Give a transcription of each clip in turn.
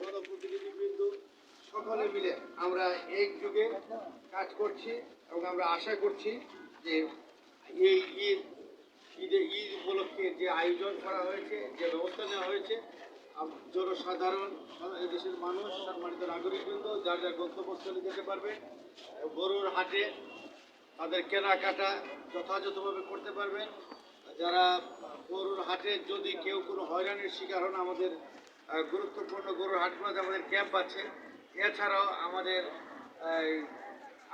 জনপ্রতিনিধিবৃন্দ সকলে মিলে আমরা একযোগে কাজ করছি এবং আমরা আশা করছি যে এই ঈদ উপলক্ষে যে আয়োজন করা হয়েছে, যে ব্যবস্থা নেওয়া হয়েছে, জনসাধারণ, দেশের মানুষ, সম্মানিত নাগরিকবৃন্দ যার যার গন্তব্যস্থলে যেতে পারবে, গরুর হাটে তাদের কেনাকাটা যথাযথভাবে করতে পারবেন। যারা গরুর হাটে যদি কেউ কোনো হয়রানির শিকার হন, আমাদের গুরুত্বপূর্ণ গরুর হাটগুলোতে আমাদের ক্যাম্প আছে। এছাড়াও আমাদের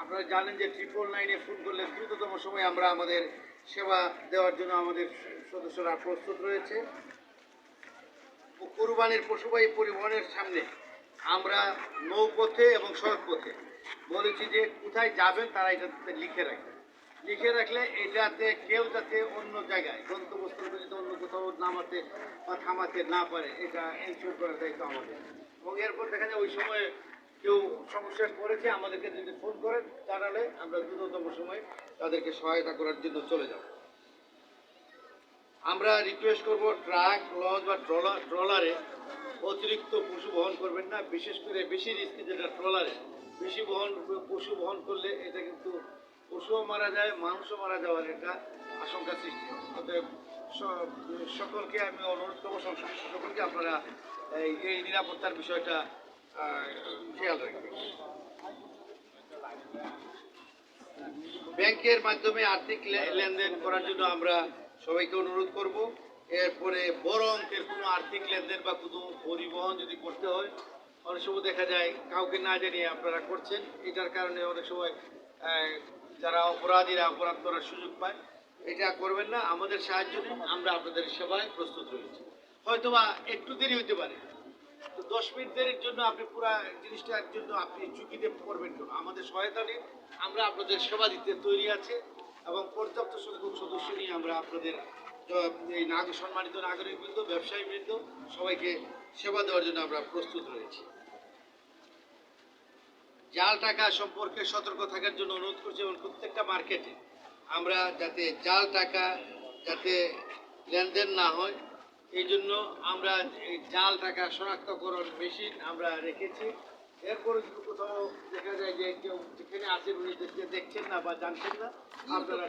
আপনারা জানেন যে 999-এ ফোন করলে দ্রুততম সময়ে আমরা আমাদের সেবা দেওয়ার জন্য আমাদের সদস্যরা প্রস্তুত রয়েছে। কুরবানির পশুবাহী পরিবহনের সামনে আমরা নৌপথে এবং সড়কপথে বলেছি যে কোথায় যাবেন তারা এটাতে লিখে রাখলে এটাতে কেউ যাতে অন্য জায়গায় গন্তব্যস্থলে যাতে অন্য কোথাও নামাতে বা থামাতে না পারে, এটা এনশিওর করার দায়িত্ব আমাদের। এবং এরপর দেখা যায় ওই সময় কেউ সমস্যায় পড়েছে আমাদেরকে যদি ফোন করেন জানালে আমরা দ্রুততম সময়ে তাদেরকে সহায়তা করার জন্য চলে যাব। আমরা রিকোয়েস্ট করব ট্রাক, লঞ্চ বা ট্রলারে অতিরিক্ত পশু বহন করবেন না, বিশেষ করে বেশি রিস্কি যেটা ট্রলারে বেশি পশু বহন করলে এটা কিন্তু পশুও মারা যায়, মানুষও মারা যাওয়ার একটা আশঙ্কা সৃষ্টি হয়। অতএব সকলকে আমি অনুরোধ করবো, সংশ্লিষ্ট সকলকে আপনারা এই নিরাপত্তার বিষয়টা খেয়াল রাখবেন। ব্যাংকের মাধ্যমে আর্থিক লেনদেন করার জন্য আমরা সবাইকে অনুরোধ করব। এরপরে বড় অঙ্কের কোনো আর্থিক লেনদেন বা কোনো পরিবহন যদি করতে হয়, অনেক সময় দেখা যায় কাউকে না জানিয়ে আপনারা করছেন, এটার কারণে অনেক সময় যারা অপরাধীরা অপরাধ করার সুযোগ পায়। এটা করবেন না, আমাদের সাহায্য নিন, আমরা আপনাদের সেবায় প্রস্তুত রয়েছি। হয়তোবা একটু দেরি হতে পারে, তো 10 মিনিট দেরির জন্য আপনি পুরো জিনিসটার জন্য আপনি ঝুঁকিতে পড়বেন না, আমাদের সহায়তা নিন, আমরা আপনাদের সেবা দিতে তৈরি আছি এবং পর্যাপ্ত সংখ্যক সদস্য নিয়ে আমরা আপনাদের এই সম্মানিত নাগরিকবৃন্দ, ব্যবসায়ীবৃন্দ সবাইকে সেবা দেওয়ার জন্য আমরা প্রস্তুত রয়েছি। জাল টাকা সম্পর্কে সতর্ক থাকার জন্য অনুরোধ করছি এবং প্রত্যেকটা মার্কেটে আমরা যাতে জাল টাকা যাতে লেনদেন না হয় এই জন্য আমরা এই জাল টাকা শনাক্তকরণ মেশিন আমরা রেখেছি। এরপরে যদি কোথাও দেখা যায় যে কেউ যেখানে আসেন উনি দেখছেন না বা জানছেন না, আপনারা